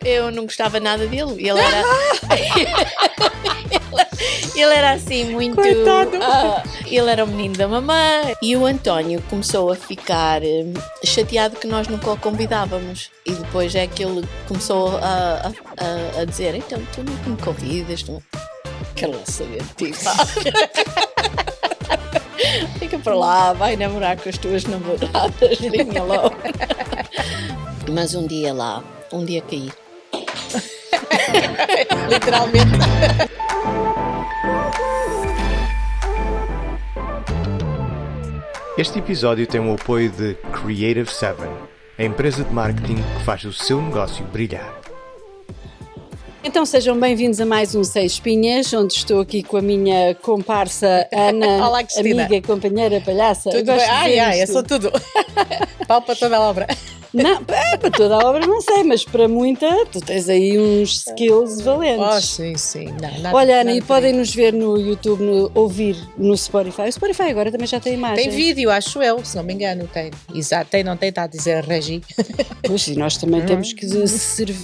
eu não gostava nada dele. Ele era... ele era assim muito... Coitado. Ele era o menino da mamãe. E o António começou a ficar chateado que nós nunca o convidávamos. E depois é que ele começou a dizer: então, tu nunca me convidas? Tu... Quero lá saber de ti, pá. Fica para lá, vai namorar com as tuas namoradas, linha logo. Mas um dia caí. Literalmente. Este episódio tem o apoio de Creative 7, a empresa de marketing que faz o seu negócio brilhar. Então sejam bem-vindos a mais um Seis Espinhas, onde estou aqui com a minha comparsa Ana. Olá, Cristina. Amiga, companheira, palhaça. Tudo bem? Eu sou tudo. Pau para toda a obra. Não, para toda a obra não sei, mas para muita tu tens aí uns skills valentes. Oh, sim. Não, olha, Ana, e podem nos ver no YouTube, ouvir no Spotify. O Spotify agora também já tem imagem. Tem vídeo, acho eu, se não me engano. Tem. Exato, não tem, está a dizer a Regi. Pois, e nós também temos que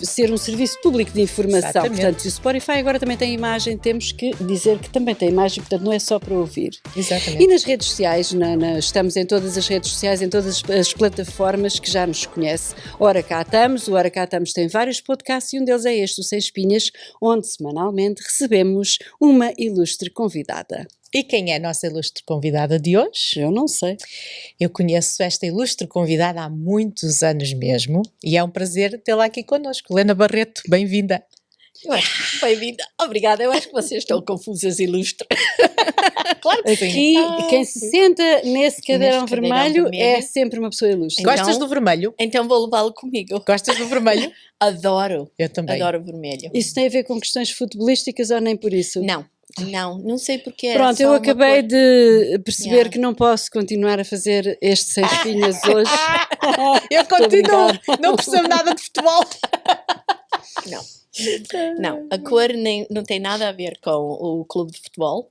ser um serviço público de informação. Exatamente. Portanto, se o Spotify agora também tem imagem, temos que dizer que também tem imagem, portanto não é só para ouvir. Exatamente. E nas redes sociais, estamos em todas as redes sociais, em todas as plataformas que já nos conhece. Ora cá estamos, o Ora cá estamos tem vários podcasts e um deles é este, o Seis Espinhas, onde semanalmente recebemos uma ilustre convidada. E quem é a nossa ilustre convidada de hoje? Eu não sei. Eu conheço esta ilustre convidada há muitos anos mesmo e é um prazer tê-la aqui connosco. Helena Barreto, bem-vinda. Bem-vinda, obrigada. Eu acho que vocês estão confusas, ilustre. Claro que sim. Aqui, quem se senta nesse cadeirão vermelho é sempre uma pessoa ilustre. Então, Gostas do vermelho? Então vou levá-lo comigo. Gostas do vermelho? Adoro. Eu também. Adoro o vermelho. Isso tem a ver com questões futebolísticas ou nem por isso? Não sei porque é. Pronto, eu acabei de perceber que não posso continuar a fazer estes Seis Espinhas hoje. Eu continuo, não percebo nada de futebol. Não, a cor não tem nada a ver com o clube de futebol.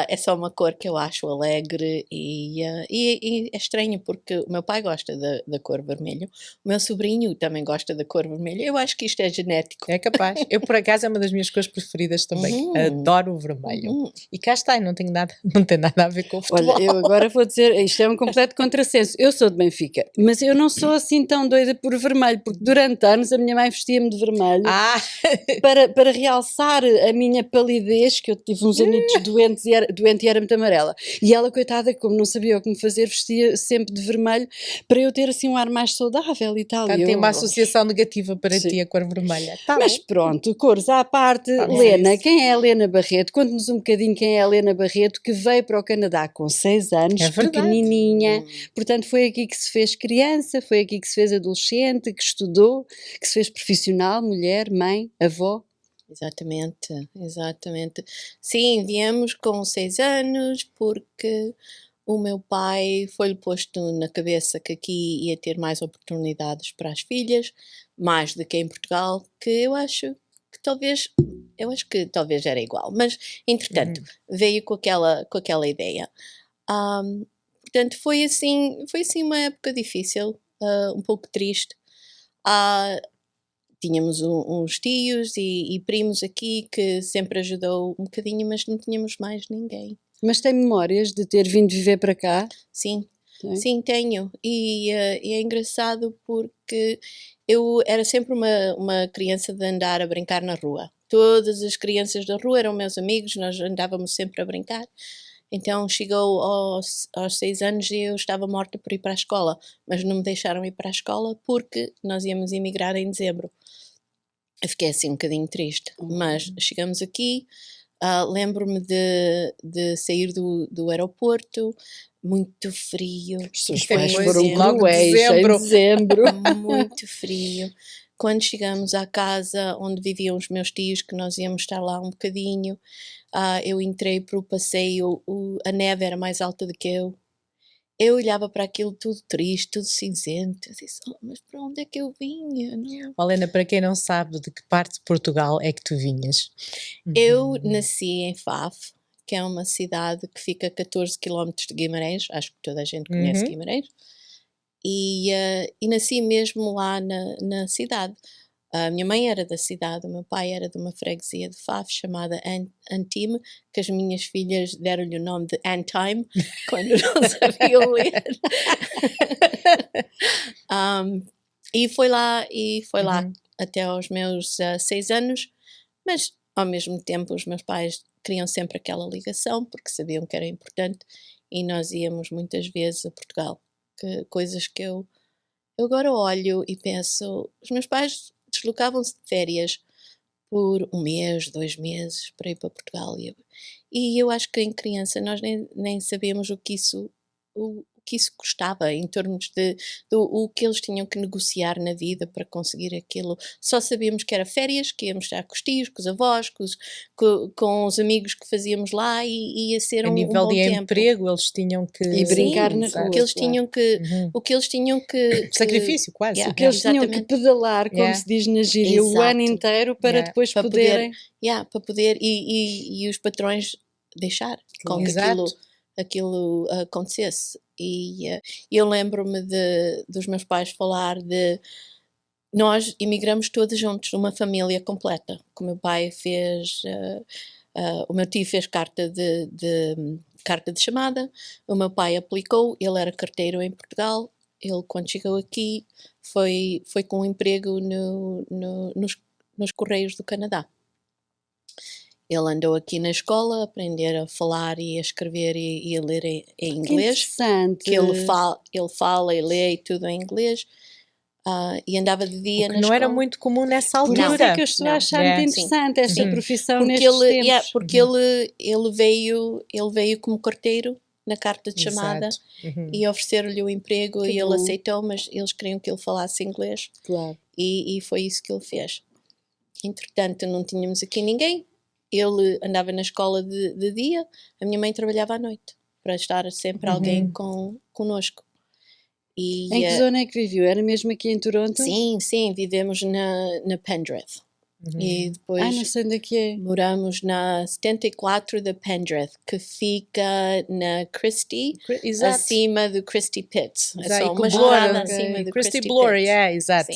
É só uma cor que eu acho alegre e é estranho porque o meu pai gosta da cor vermelho, o meu sobrinho também gosta da cor vermelho. Eu acho que isto é genético. É capaz. Eu, por acaso, é uma das minhas cores preferidas também. Adoro o vermelho. E cá está, não tem nada a ver com o futebol. Olha, eu agora vou dizer, isto é um completo contrassenso. Eu sou de Benfica, mas eu não sou assim tão doida por vermelho, porque durante anos a minha mãe vestia-me de vermelho para realçar a minha palidez, que eu tive uns anitos doente e era muito amarela. E ela, coitada, como não sabia o que me fazer, vestia sempre de vermelho para eu ter assim um ar mais saudável e tal. Tem uma associação negativa para ti a cor vermelha. Mas pronto, cores à parte. Helena, quem é a Helena Barreto? Conte-nos um bocadinho quem é a Helena Barreto, que veio para o Canadá com 6 anos, pequenininha. Portanto, foi aqui que se fez criança, foi aqui que se fez adolescente, que estudou, que se fez profissional, mulher, mãe, avó. Exatamente. Sim, viemos com 6 anos porque o meu pai foi-lhe posto na cabeça que aqui ia ter mais oportunidades para as filhas, mais do que em Portugal, que eu acho que talvez era igual, mas entretanto veio com aquela ideia. Portanto, foi assim uma época difícil, um pouco triste. Tínhamos uns tios e primos aqui que sempre ajudou um bocadinho, mas não tínhamos mais ninguém. Mas tem memórias de ter vindo viver para cá? Sim, tenho. E é engraçado porque eu era sempre uma criança de andar a brincar na rua. Todas as crianças da rua eram meus amigos, nós andávamos sempre a brincar. Então chegou aos 6 anos e eu estava morta por ir para a escola, mas não me deixaram ir para a escola porque nós íamos emigrar em dezembro. Eu fiquei assim um bocadinho triste, mas chegamos aqui, lembro-me de sair do aeroporto, muito frio. Os seus pais foram cruéis em dezembro. Muito frio. Quando chegamos à casa onde viviam os meus tios, que nós íamos estar lá um bocadinho, eu entrei para o passeio, a neve era mais alta do que eu. Eu olhava para aquilo tudo triste, tudo cinzento, eu disse, mas para onde é que eu vinha? Helena, para quem não sabe de que parte de Portugal é que tu vinhas? Eu nasci em Faf, que é uma cidade que fica a 14 km de Guimarães, acho que toda a gente conhece Guimarães, e nasci mesmo lá na cidade. A minha mãe era da cidade, o meu pai era de uma freguesia de Faf chamada Antime, que as minhas filhas deram-lhe o nome de Antime, quando não sabiam ler. E foi lá até aos meus 6 anos, mas ao mesmo tempo os meus pais queriam sempre aquela ligação, porque sabiam que era importante, e nós íamos muitas vezes a Portugal, coisas que eu agora olho e penso, os meus pais deslocavam-se de férias por 1 mês, 2 meses para ir para Portugal. E eu acho que em criança nós nem sabíamos o que isso custava em termos o que eles tinham que negociar na vida para conseguir aquilo. Só sabíamos que era férias, que íamos estar com os tios, com os avós, com os amigos que fazíamos lá e ia ser um bom tempo. A nível de emprego eles tinham que... E brincar na rua. O que eles tinham que... Sacrifício quase. Yeah. O que eles tinham que pedalar, como se diz na gíria, o ano inteiro para depois para poderem... para poder e os patrões deixar com que aquilo acontecesse. E eu lembro-me dos meus pais falar de... Nós imigramos todos juntos, uma família completa. O meu pai fez... o meu tio fez carta de chamada, o meu pai aplicou, ele era carteiro em Portugal, ele quando chegou aqui foi com um emprego nos Correios do Canadá. Ele andou aqui na escola a aprender a falar e a escrever e a ler em inglês. Que interessante. Que ele fala e lê tudo em inglês. E andava de dia na escola. Não era muito comum nessa altura. Por isso é que eu estou a achar muito interessante esta profissão porque nestes tempos. Porque ele veio como carteiro na carta de chamada e ofereceram-lhe o emprego e ele aceitou, mas eles queriam que ele falasse inglês. Claro. E foi isso que ele fez. Entretanto, não tínhamos aqui ninguém. Ele andava na escola de dia, a minha mãe trabalhava à noite, para estar sempre alguém connosco. Em que zona é que viveu? Era mesmo aqui em Toronto? Sim, vivemos na Penrith. E depois não sei onde é que é. moramos na 74 da Penrith, que fica na Christie, acima do Christie Pits. Exato. É só uma estrada acima do Christie Pits. Bloor, exato.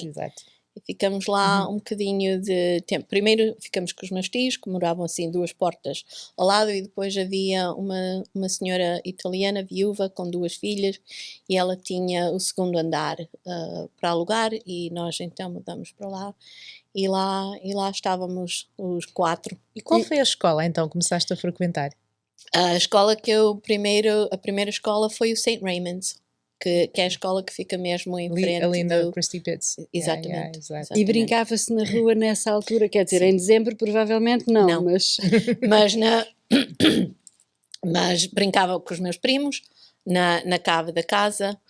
E ficamos lá um bocadinho de tempo. Primeiro ficamos com os meus tios, que moravam assim 2 portas ao lado, e depois havia uma senhora italiana, viúva, com 2 filhas, e ela tinha o 2º andar para alugar, e nós então mudamos para lá. E lá estávamos os 4. E qual foi a escola então que começaste a frequentar? A escola a primeira escola foi o St. Raymond's. Que é a escola que fica mesmo em frente ali no Christie Pits. Exatamente. E brincava-se na rua nessa altura, quer dizer, em dezembro provavelmente não. Mas mas brincava com os meus primos na cave da casa.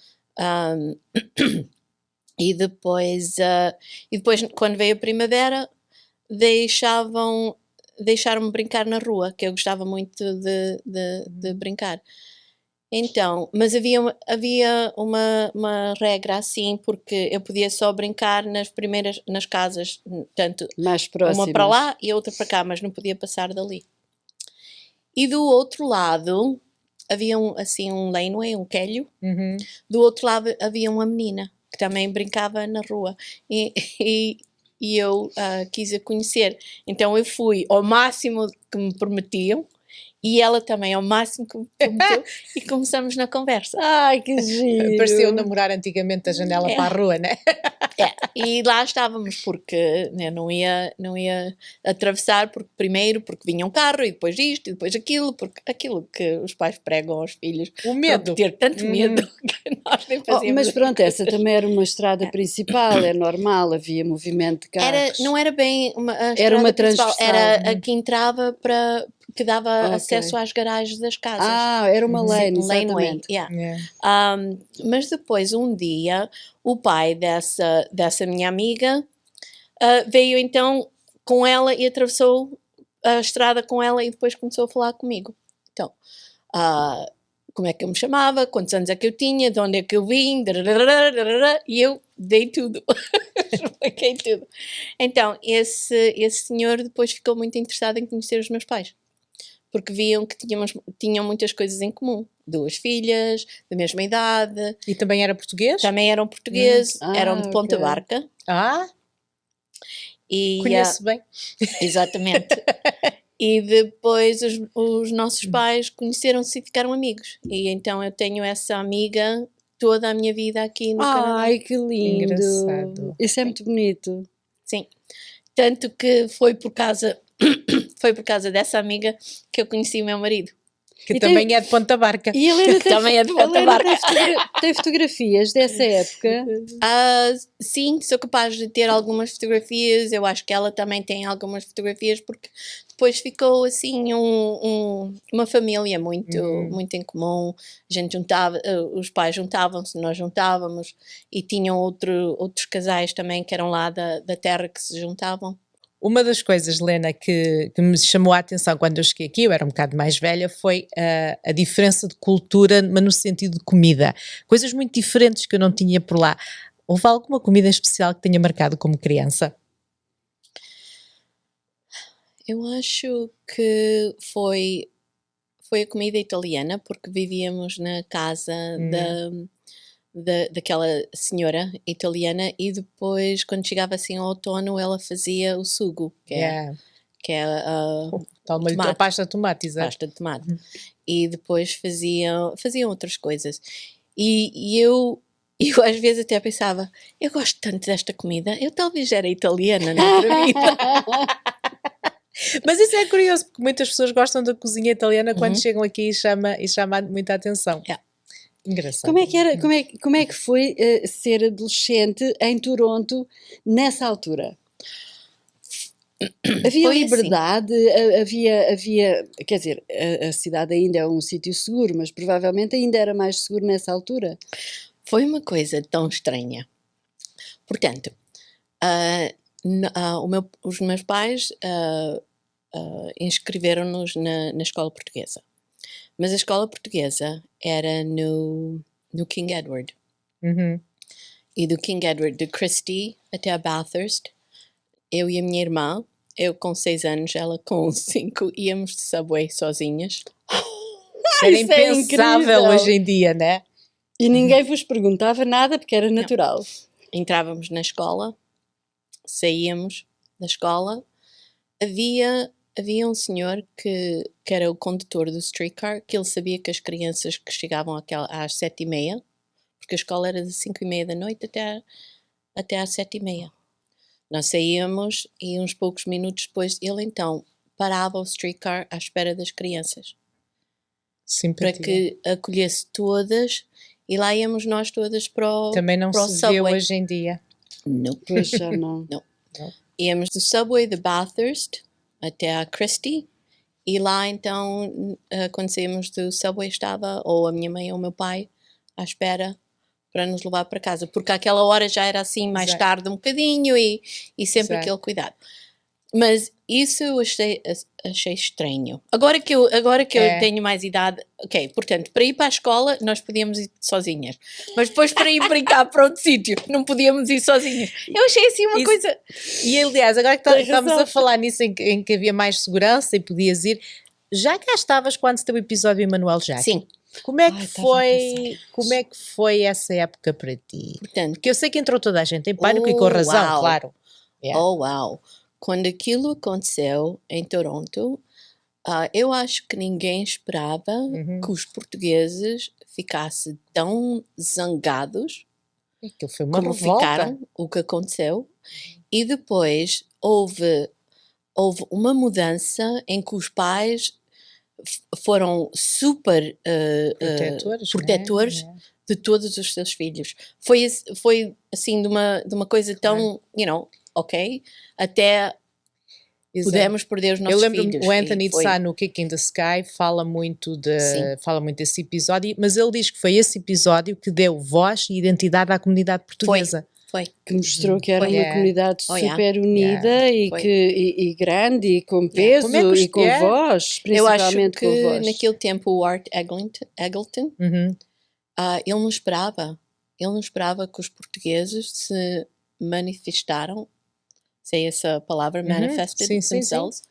E depois quando veio a primavera deixaram-me brincar na rua, que eu gostava muito de brincar. Então, mas havia uma regra assim, porque eu podia só brincar nas casas, tanto mais próximas, uma para lá e a outra para cá, mas não podia passar dali. E do outro lado havia um laneway, um quelho. Do outro lado havia uma menina que também brincava na rua e eu quis a conhecer. Então eu fui ao máximo que me permitiam. E ela também, ao máximo que me prometeu, e começamos na conversa. Ai, que giro! Pareceu namorar antigamente da janela para a rua, né? E lá estávamos, porque não ia atravessar, porque vinha um carro, e depois isto, e depois aquilo, porque aquilo que os pais pregam aos filhos. O medo. Ter tanto medo que nós nem fazíamos. Mas pronto, essa também era uma estrada principal, é normal, havia movimento de carros. Não era bem uma estrada era uma principal, transversal. Era a que entrava que dava acesso às garagens das casas. Era uma lane, exatamente. Mas depois, um dia, o pai dessa minha amiga veio então com ela e atravessou a estrada com ela e depois começou a falar comigo. Então, como é que eu me chamava, quantos anos é que eu tinha, de onde é que eu vim, e eu dei tudo. Expliquei tudo. Então, esse senhor depois ficou muito interessado em conhecer os meus pais. Porque viam que tinham muitas coisas em comum. 2 filhas, da mesma idade. E também era português? Também eram portugueses, eram de Ponta Barca. E, Conheço bem. exatamente. E depois os nossos pais conheceram-se e ficaram amigos. E então eu tenho essa amiga toda a minha vida aqui no Canadá. Ai, que lindo! Engraçado. Isso é muito bonito. Sim. Tanto que foi por causa dessa amiga que eu conheci o meu marido. Que E também é de Ponta Barca. E a Helena tem, Também é de a Ponta Helena Barca. tem fotografias dessa época. Sim, sou capaz de ter algumas fotografias. Eu acho que ela também tem algumas fotografias, porque depois ficou assim uma família muito, muito em comum. A gente juntava, os pais juntavam-se, nós juntávamos, e tinham outros casais também que eram lá da terra que se juntavam. Uma das coisas, Helena, que me chamou a atenção quando eu cheguei aqui, eu era um bocado mais velha, foi a diferença de cultura, mas no sentido de comida. Coisas muito diferentes que eu não tinha por lá. Houve alguma comida em especial que tenha marcado como criança? Eu acho que foi a comida italiana, porque vivíamos na casa daquela senhora italiana, e depois, quando chegava assim ao outono, ela fazia o sugo, que é a a pasta de tomate, exato. pasta de tomate. E depois faziam outras coisas. E eu às vezes até pensava, eu gosto tanto desta comida, eu talvez era italiana noutra vida. Mas isso é curioso, porque muitas pessoas gostam da cozinha italiana quando chegam aqui, e chama muita atenção. Engraçado. Como é que era, como é que foi ser adolescente em Toronto nessa altura? Havia Foi liberdade, havia, quer dizer, a cidade ainda é um sítio seguro, mas provavelmente ainda era mais seguro nessa altura. Foi uma coisa tão estranha. Portanto, os meus pais inscreveram-nos na escola portuguesa. Mas a escola portuguesa era no King Edward. E do King Edward, de Christie até a Bathurst, eu e a minha irmã, eu com 6 anos, ela com 5, íamos de subway sozinhas. Era Isso é impensável incrível. hoje em dia, né? E ninguém vos perguntava nada porque era natural. Entrávamos na escola, saíamos da escola, havia um senhor que era o condutor do streetcar, que ele sabia que as crianças que chegavam às 7h30, porque a escola era de 5h30 da noite até às 7h30. Nós saíamos e uns poucos minutos depois ele então parava o streetcar à espera das crianças. Simpatia. Para que acolhesse todas, e lá íamos nós todas para o Também não para o se subway. vê hoje em dia. Não. Pois já não. Íamos do subway de Bathurst até a Christie, e lá então, quando saímos do subway, estava ou a minha mãe ou o meu pai à espera para nos levar para casa, porque àquela hora já era assim mais tarde um bocadinho, e sempre aquele cuidado. Mas isso eu achei estranho. Agora que eu tenho mais idade, ok, portanto, para ir para a escola nós podíamos ir sozinhas, mas depois para ir brincar para outro sítio não podíamos ir sozinhas. Eu achei assim uma coisa... E aliás, agora que estamos a falar nisso, em que havia mais segurança e podias ir, já cá estavas quando se teve o episódio Emanuel Jacques? Sim. Como é que foi essa época para ti? Portanto, porque eu sei que entrou toda a gente em pânico, e com razão, claro. Oh, uau! Quando aquilo aconteceu em Toronto, eu acho que ninguém esperava que os portugueses ficassem tão zangados Aquilo foi uma como revolta. ficaram, o que aconteceu. E depois houve uma mudança em que os pais foram super protetores de todos os seus filhos. Foi assim de uma coisa tão, ok, até pudemos perder os nossos filhos. Eu lembro-me, o Anthony de Sá no Kick in the Sky fala muito desse episódio, mas ele diz que foi esse episódio que deu voz e identidade à comunidade portuguesa. Foi. Que mostrou que era uma comunidade super unida e grande, e com peso, e com voz, principalmente com voz. Eu acho que naquele tempo o Art Eggleton, ele não esperava que os portugueses se manifestaram, sei essa palavra, manifested themselves,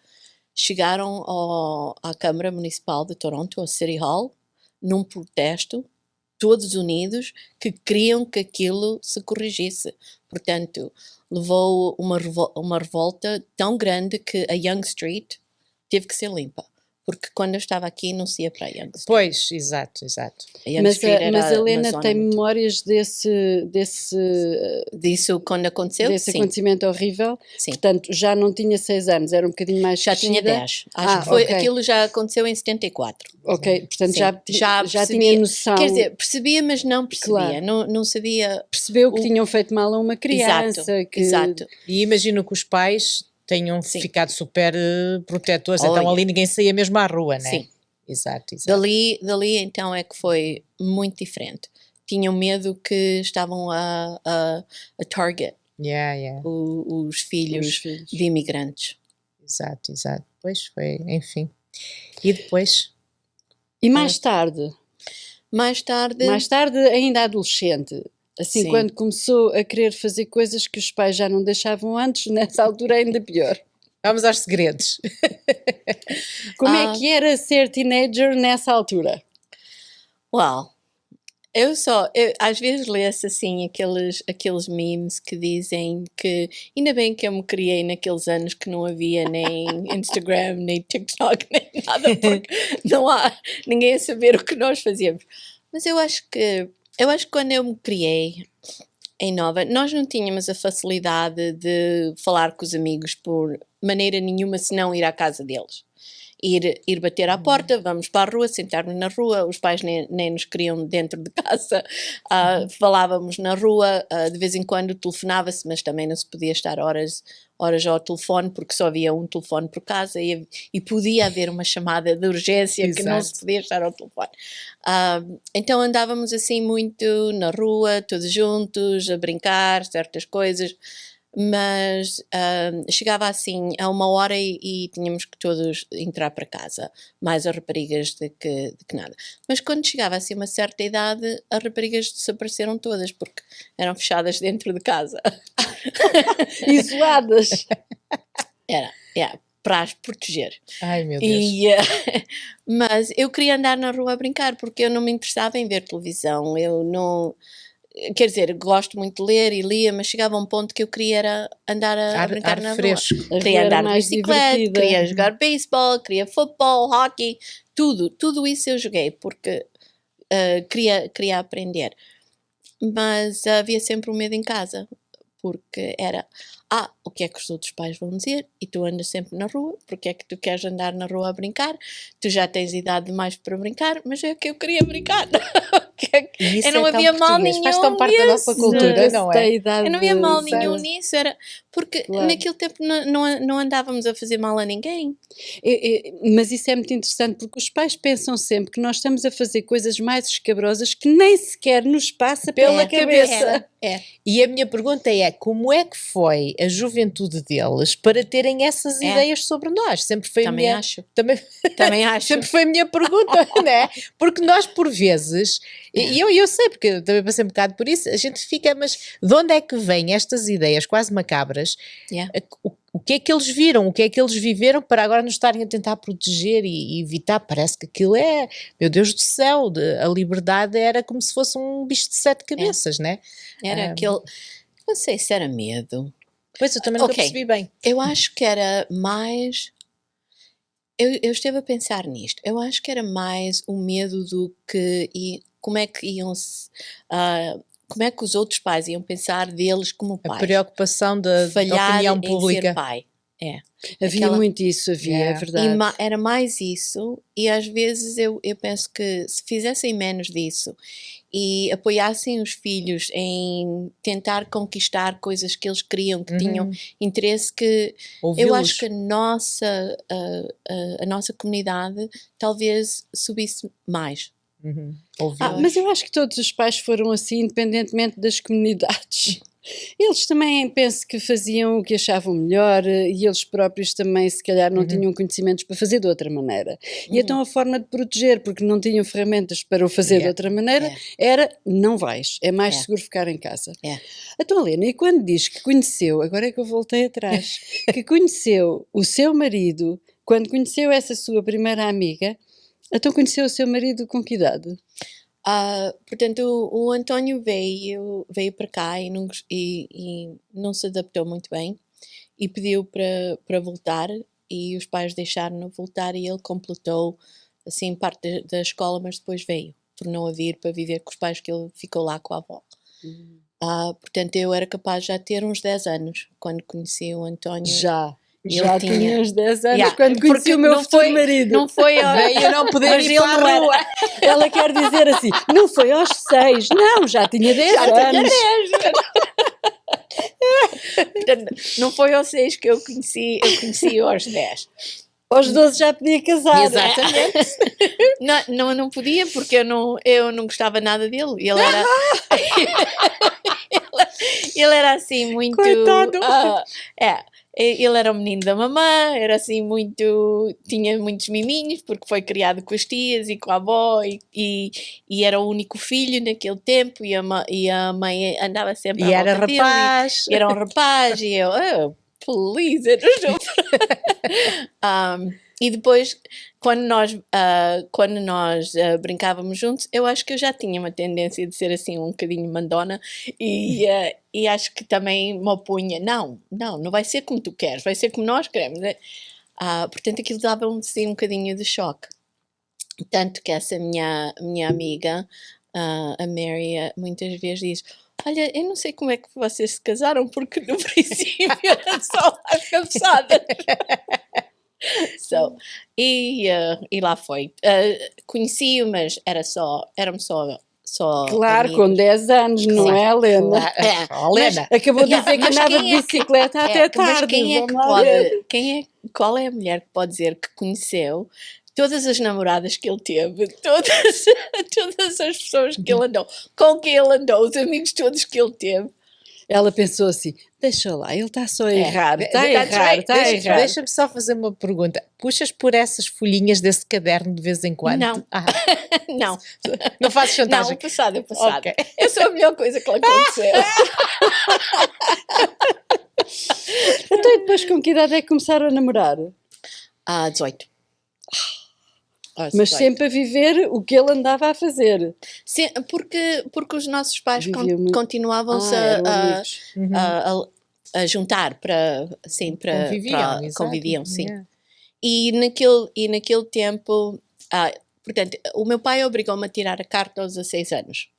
chegaram à Câmara Municipal de Toronto, ao City Hall, num protesto, todos unidos, que queriam que aquilo se corrigisse. Portanto, levou uma revolta tão grande que a Young Street teve que ser limpa. Porque quando eu estava aqui não se ia para a Young Street. Pois, exato. A Young Mas Street era a uma Helena zona tem muito... memórias Disso quando aconteceu? desse Sim. acontecimento horrível. Sim. Portanto, já não tinha 6 anos, era um bocadinho mais Já crescida. tinha 10. Acho que foi, ok. aquilo já aconteceu em 74. Ok, portanto Sim, já percebia, tinha noção. Quer dizer, percebia, mas não percebia. Claro. Não sabia. Percebeu que tinham feito mal a uma criança. Exato. E imagino que os pais tenham Sim. ficado super protetores, Oh, então yeah. ali ninguém saía mesmo à rua, né? Sim. Exato. Dali então é que foi muito diferente. Tinham medo que estavam a target Yeah. os filhos de imigrantes. Exato. Pois foi, enfim. E depois? E mais tarde, Mais tarde, ainda adolescente, assim, Sim. quando começou a querer fazer coisas que os pais já não deixavam antes, nessa altura ainda pior. Vamos aos segredos. Como é que era ser teenager nessa altura? uau, eu às vezes leço assim aqueles memes que dizem que ainda bem que eu me criei naqueles anos que não havia nem Instagram, nem TikTok, nem nada, porque não há ninguém a saber o que nós fazíamos. Mas eu acho que quando eu me criei em Nova, nós não tínhamos a facilidade de falar com os amigos por maneira nenhuma senão ir à casa deles. Ir bater à porta, vamos para a rua, sentar-nos na rua, os pais nem nos queriam dentro de casa, falávamos na rua, de vez em quando telefonava-se, mas também não se podia estar horas ao telefone, porque só havia um telefone por casa e podia haver uma chamada de urgência que não se podia estar ao telefone. Então andávamos assim muito na rua, todos juntos, a brincar, certas coisas, mas chegava assim a 1h e tínhamos que todos entrar para casa, mais as raparigas de que nada. Mas quando chegava assim uma certa idade, as raparigas desapareceram todas, porque eram fechadas dentro de casa. Isoladas. Era, para as proteger. Ai, meu Deus. Mas eu queria andar na rua a brincar, porque eu não me interessava em ver televisão, eu não... Quer dizer, gosto muito de ler e lia, mas chegava a um ponto que eu queria era andar a brincar na fresco. rua. Queria andar de bicicleta, queria jogar beisebol, queria futebol, hockey, tudo isso eu joguei, porque queria aprender. Mas havia sempre um medo em casa, porque era, o que é que os outros pais vão dizer? E tu andas sempre na rua, porque é que tu queres andar na rua a brincar? Tu já tens idade demais para brincar, mas é que eu queria brincar. Isso não havia mal nenhum faz tão parte da nossa cultura, não é? Eu não havia mal nenhum nisso, era porque naquele tempo não andávamos a fazer mal a ninguém. Mas isso é muito interessante, porque os pais pensam sempre que nós estamos a fazer coisas mais escabrosas que nem sequer nos passa pela cabeça. E a minha pergunta é, como é que foi a juventude deles para terem essas ideias sobre nós? Sempre foi Também minha... acho. Também acho. Sempre foi a minha pergunta, não é? Porque nós, por vezes, e eu sei, porque eu também passei um bocado por isso, a gente fica, mas de onde é que vêm estas ideias quase macabras? O que é que eles viram? O que é que eles viveram para agora nos estarem a tentar proteger e evitar? Parece que aquilo é, meu Deus do céu, a liberdade era como se fosse um bicho de 7 cabeças, né? Era aquele, não sei se era medo. Pois, eu também nunca percebi bem. Eu acho que era mais... Eu esteve a pensar nisto. Eu acho que era mais o medo do que... E como é que iam... como é que os outros pais iam pensar deles como pais? A preocupação da opinião pública. Em ser pai. Havia muito isso, é verdade. Era mais isso, e às vezes eu penso que se fizessem menos disso e apoiassem os filhos em tentar conquistar coisas que eles queriam, que tinham interesse, que eu acho que a nossa comunidade talvez subisse mais. Mas eu acho que todos os pais foram assim, independentemente das comunidades. Eles também penso que faziam o que achavam melhor e eles próprios também se calhar não tinham conhecimentos para fazer de outra maneira. E então a forma de proteger, porque não tinham ferramentas para o fazer de outra maneira, era não vais, é mais seguro ficar em casa. Então, Helena, e quando diz que conheceu, agora é que eu voltei atrás, que conheceu o seu marido, quando conheceu essa sua primeira amiga, então conheceu o seu marido com que idade? Portanto, o António veio para cá e não se adaptou muito bem e pediu para voltar e os pais deixaram-no voltar e ele completou assim parte da escola, mas depois tornou a vir para viver com os pais, que ele ficou lá com a avó. Portanto, eu era capaz já de ter uns 10 anos quando conheci o António. Já tinha uns 10 anos quando porque conheci o meu futuro marido. Não foi eu não poder ir para a rua. Ela quer dizer assim, não foi aos 6, não, já tinha 10 anos. Portanto, não foi aos 6 que eu conheci aos 10. Aos 12 já podia casar. Exatamente. Não podia, porque eu não gostava nada dele. Ele era, ele era assim muito... Coitado. Ele era o menino da mamã, era assim muito... Tinha muitos miminhos, porque foi criado com as tias e com a avó, e era o único filho naquele tempo, e a mãe andava sempre à volta dele. Rapaz. E era um rapaz, e eu... please, eu não estou... E depois, quando nós brincávamos juntos, eu acho que eu já tinha uma tendência de ser assim um bocadinho mandona e acho que também me opunha, não vai ser como tu queres, vai ser como nós queremos. Portanto, aquilo dava-me assim um bocadinho de choque. Tanto que essa minha amiga, a Mary, muitas vezes diz: olha, eu não sei como é que vocês se casaram, porque no princípio eram só as cabeçadas. E lá foi. Conheci-o, mas éramos só claro, amigos. Com 10 anos, não é, Helena? Helena. Acabou de dizer que andava de bicicleta até tarde. Mas qual é a mulher que pode dizer que conheceu todas as namoradas que ele teve, todas as pessoas que ele andou, com quem ele andou, os amigos todos que ele teve? Ela pensou assim, deixa lá, ele está só a errar, está a errar. Deixa-me só fazer uma pergunta. Puxas por essas folhinhas desse caderno de vez em quando? Não. Não. Não fazes chantagem? Não, o passado é passado. Okay. Eu sou a melhor coisa que lhe aconteceu. Então e depois com que idade é que começaram a namorar? 18. Mas sempre a viver o que ele andava a fazer. Sim, porque os nossos pais continuavam-se a juntar para conviviam, sim. Yeah. E naquele tempo, portanto, o meu pai obrigou-me a tirar a carta aos 16 anos.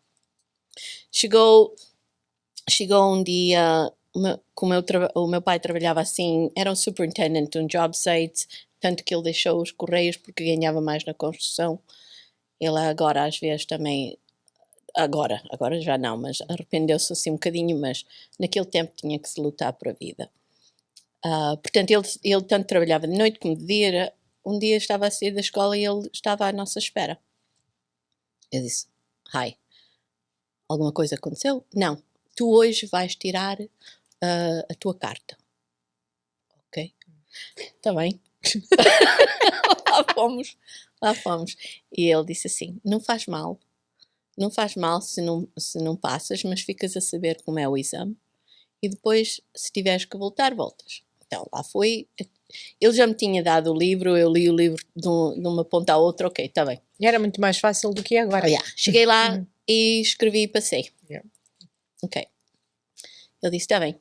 Chegou um dia, o meu pai trabalhava assim, era um superintendent de um job site, tanto que ele deixou os correios porque ganhava mais na construção. Ele agora às vezes também, agora já não, mas arrependeu-se assim um bocadinho, mas naquele tempo tinha que se lutar por a vida. Portanto, ele tanto trabalhava de noite como de dia. Um dia estava a sair da escola e ele estava à nossa espera. Eu disse: hi, alguma coisa aconteceu? Não, tu hoje vais tirar a tua carta. Ok, está bem. lá fomos e ele disse assim: não faz mal se não passas, mas ficas a saber como é o exame e depois, se tiveres que voltar, voltas. Então lá foi, ele já me tinha dado o livro, eu li o livro de uma ponta à outra. Ok, está bem. E era muito mais fácil do que agora. Cheguei lá e escrevi e passei. Ok, ele disse: está bem.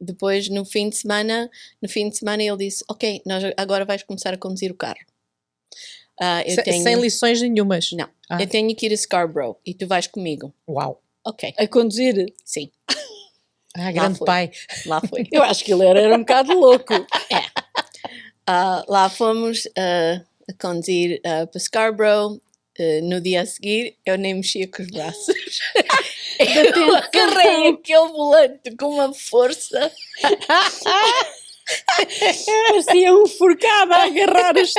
Depois, no fim de semana ele disse: ok, agora vais começar a conduzir o carro. Sem lições nenhumas? Não. Eu tenho que ir a Scarborough e tu vais comigo. Uau. Ok. A conduzir? Sim. Grande pai. Lá foi. Eu acho que ele era um bocado louco. Lá fomos a conduzir para Scarborough. No dia a seguir, eu nem mexia com os braços. Eu agarrei aquele volante com uma força. Parecia um forcado a agarrar os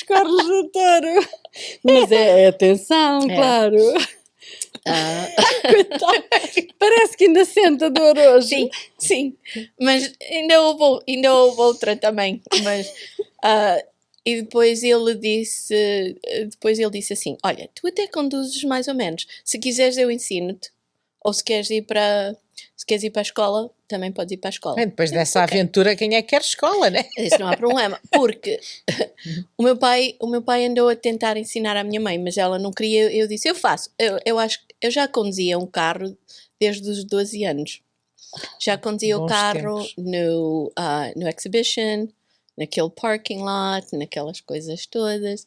cornos do touro. Mas é atenção, claro. Parece que ainda sente a dor hoje. Sim. Mas ainda houve outra também. Mas... E depois ele disse assim: olha, tu até conduzes mais ou menos. Se quiseres eu ensino-te. Ou se queres ir para a escola, também podes ir para a escola. Depois dessa aventura, quem é que quer escola, né? Isso não há problema, porque o meu pai andou a tentar ensinar à minha mãe, mas ela não queria. Eu disse, eu faço. Eu acho que eu já conduzia um carro desde os 12 anos. Já conduzia o Bons carro tempos. no Exhibition, naquele parking lot, naquelas coisas todas.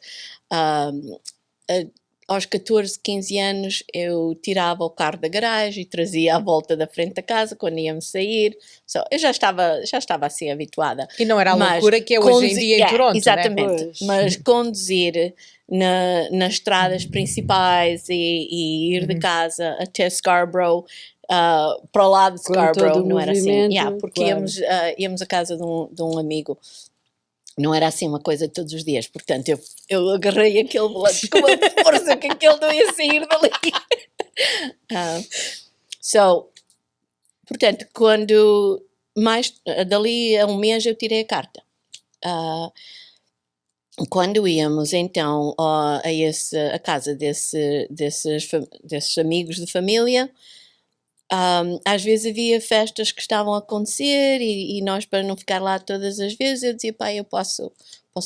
Aos 14, 15 anos eu tirava o carro da garagem e trazia à volta da frente da casa quando íamos sair. Eu já estava assim habituada. E não era a Mas loucura que é hoje em dia em Toronto, exatamente, né? mas conduzir nas estradas principais e ir de casa até Scarborough, para o lado de Com todo Scarborough, o não era assim. movimento, Porque claro. íamos à casa de um amigo. Não era assim uma coisa de todos os dias, portanto eu agarrei aquele volante com uma força que aquele não ia sair dali. Portanto, quando dali a um mês eu tirei a carta. Quando íamos então a casa desses amigos de família, às vezes havia festas que estavam a acontecer e nós, para não ficar lá todas as vezes, eu dizia, pai, eu posso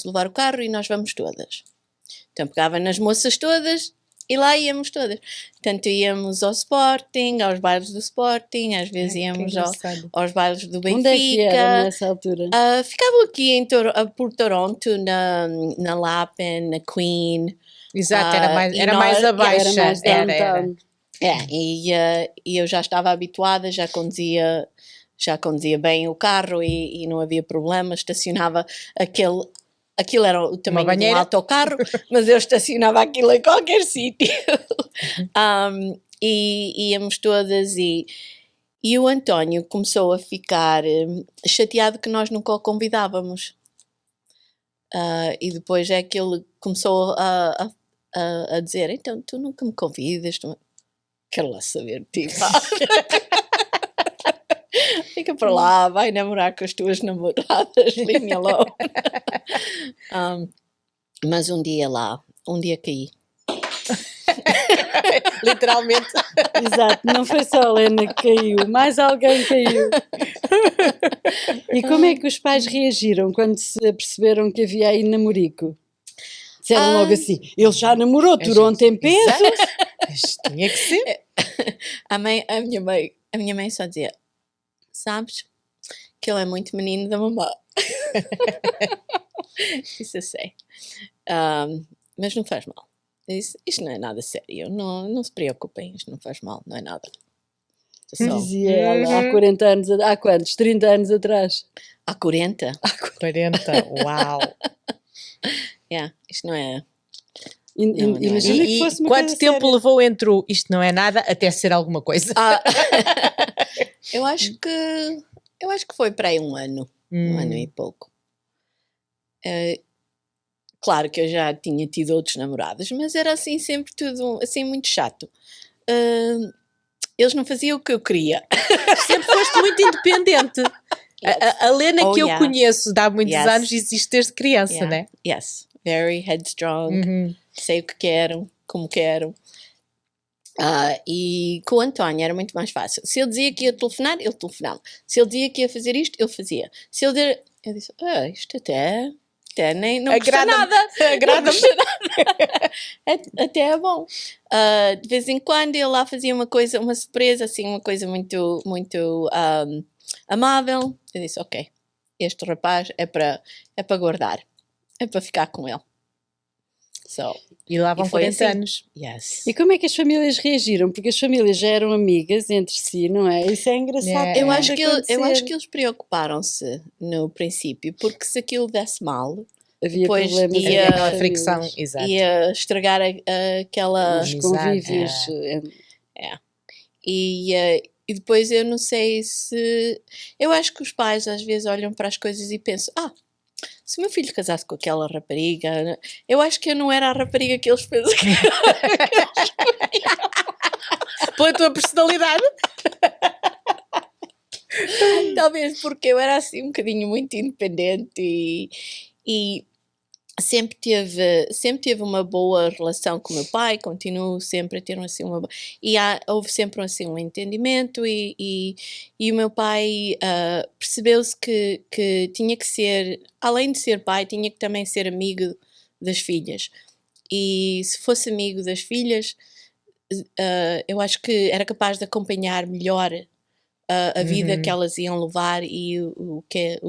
levar o carro e nós vamos todas. Então pegava nas moças todas e lá íamos todas. Portanto, íamos ao Sporting, aos bailes do Sporting, às vezes íamos aos bailes do Benfica. Onde é que era nessa altura? Ficavam aqui por Toronto, na Lapen, na Queen. Exato, era mais abaixo. Era mais downtown. E eu já estava habituada, já conduzia bem o carro e não havia problema, estacionava aquilo era o tamanho de um autocarro, mas eu estacionava aquilo em qualquer sítio. E íamos todas e o António começou a ficar chateado que nós nunca o convidávamos. E depois é que ele começou a dizer, então tu nunca me convidas, quero lá saber de ti, pá. Fica para lá, vai namorar com as tuas namoradas, leave me alone. Mas um dia caí. Literalmente. Exato, não foi só a Helena que caiu, mais alguém caiu. E como é que os pais reagiram quando se aperceberam que havia aí namorico? Disseram logo assim, ele já namorou Toronto em peso. Tinha que ser. A minha mãe só dizia, sabes que ele é muito menino da mamã. Isso eu sei. Mas não faz mal. Isto não é nada sério. Não se preocupem, isto não faz mal, não é nada. Dizia ela há 40 anos, há quantos? 30 anos atrás? Há 40? Há 40, uau! Isto não é... Imagina que fosse uma quanto coisa tempo séria. levou entre o isto não é nada até ser alguma coisa? Eu acho que foi para aí um ano e pouco. Claro que eu já tinha tido outros namorados, mas era assim sempre tudo assim muito chato. Eles não faziam o que eu queria. Sempre foste muito independente. A Lena que eu conheço de há muitos anos existe desde criança, né? Yes, very headstrong. Sei o que quero, como quero. E com o António era muito mais fácil. Se ele dizia que ia telefonar, ele telefonava. Se ele dizia que ia fazer isto, ele fazia. Se ele dizia, eu disse, isto até nem não custa nada. Agrada-me. Até é bom. De vez em quando ele lá fazia uma surpresa, assim, uma coisa muito, muito amável. Eu disse, ok, este rapaz é para guardar, é para ficar com ele. E lá vão 40 assim. anos. Yes. E como é que as famílias reagiram? Porque as famílias já eram amigas entre si, não é? Isso é engraçado. Eu acho que eles preocuparam-se no princípio, porque se aquilo desse mal, havia depois problemas, aquela fricção, exato. ia estragar aquela... Os convívios. E depois eu não sei se... Eu acho que os pais às vezes olham para as coisas e pensam, se o meu filho casasse com aquela rapariga, eu acho que eu não era a rapariga que eles pensam que pela tua personalidade. Talvez porque eu era assim um bocadinho muito independente e sempre teve uma boa relação com o meu pai, continuo sempre a ter assim e houve sempre assim um entendimento e o meu pai percebeu-se que tinha que ser, além de ser pai, tinha que também ser amigo das filhas. E se fosse amigo das filhas, eu acho que era capaz de acompanhar melhor a vida que elas iam levar e o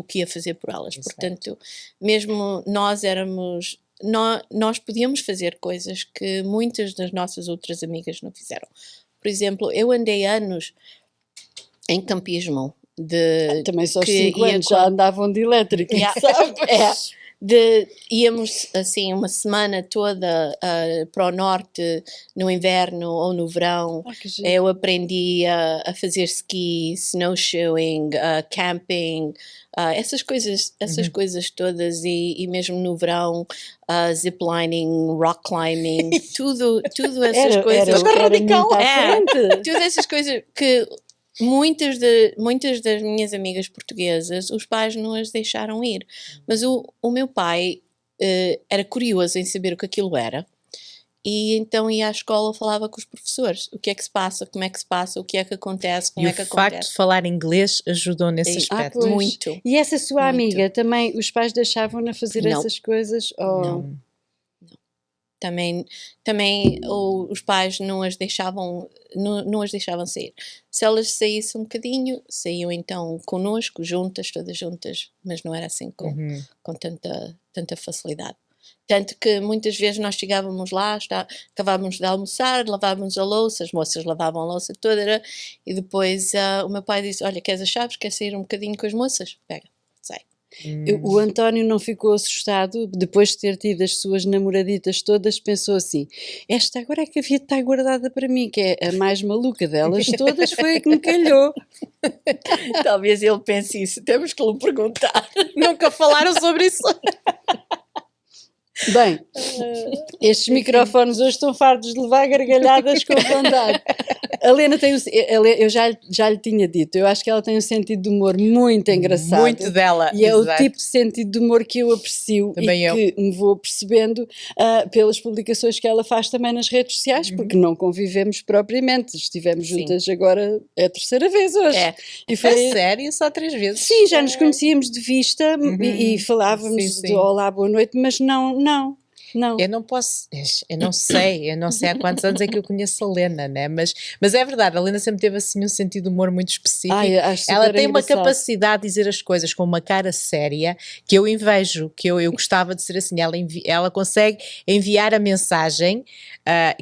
que ia fazer por elas. Exato. Portanto, mesmo nós podíamos fazer coisas que muitas das nossas outras amigas não fizeram. Por exemplo, eu andei anos em campismo. Também só aos 5 anos já andavam de elétrica, sabe? Íamos assim uma semana toda para o norte no inverno ou no verão. Eu aprendi a fazer ski, snowshoeing, camping, essas coisas todas e mesmo no verão ziplining, rock climbing, tudo essas coisas. Todas essas coisas que muitas das minhas amigas portuguesas, os pais não as deixaram ir. Mas o meu pai era curioso em saber o que aquilo era. E então ia à escola, falava com os professores. O que é que se passa, como é que se passa, o que é que acontece, como é que acontece. E o facto de falar inglês ajudou nesse aspecto. Muito. E essa sua amiga, também os pais deixavam-na fazer essas coisas? Não. Também os pais não as deixavam sair. Se elas saíssem um bocadinho, saíam então connosco, todas juntas, mas não era assim com tanta facilidade. Tanto que muitas vezes nós chegávamos lá, acabávamos de almoçar, lavávamos a louça, as moças lavavam a louça toda, e depois o meu pai disse, olha, queres as chaves, queres sair um bocadinho com as moças? Pega, sai. O António não ficou assustado depois de ter tido as suas namoraditas todas, pensou assim, esta agora é que havia de estar guardada para mim, que é a mais maluca delas todas, foi a que me calhou. Talvez ele pense isso, temos que lhe perguntar. Nunca falaram sobre isso. Bem, estes microfones hoje estão fartos de levar gargalhadas com vontade. A Lena eu já lhe tinha dito, eu acho que ela tem um sentido de humor muito engraçado. Muito dela. E é o tipo de sentido de humor que eu aprecio também que me vou percebendo pelas publicações que ela faz também nas redes sociais, porque não convivemos propriamente. Estivemos juntas agora, é a terceira vez hoje. E foi sério, só 3 vezes? Sim, já nos conhecíamos de vista e falávamos de olá, boa noite, mas não. Eu não sei há quantos anos é que eu conheço a Lena, né? Mas é verdade, a Lena sempre teve assim um sentido de humor muito específico. Ela tem uma capacidade de dizer as coisas com uma cara séria que eu invejo, que eu gostava de ser assim. Ela consegue enviar a mensagem,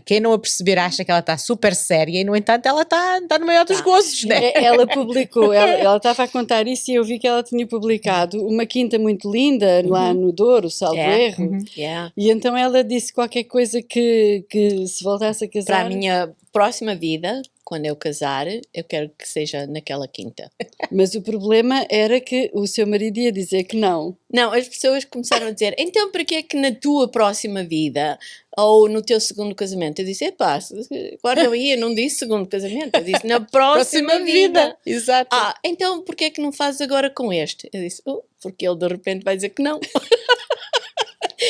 quem não a perceber acha que ela está super séria e no entanto ela está no maior dos gozos, né? Ela publicou, ela estava a contar isso e eu vi que ela tinha publicado uma quinta muito linda lá no Douro, salvo erro. E então ela disse qualquer coisa que se voltasse a casar... Para a minha próxima vida, quando eu casar, eu quero que seja naquela quinta. Mas o problema era que o seu marido ia dizer que não. Não, as pessoas começaram a dizer, então para que é que na tua próxima vida ou no teu segundo casamento? Eu disse, claro não ia, não disse segundo casamento, eu disse na próxima vida. Exato. Então por que é que não fazes agora com este? Eu disse, porque ele de repente vai dizer que não.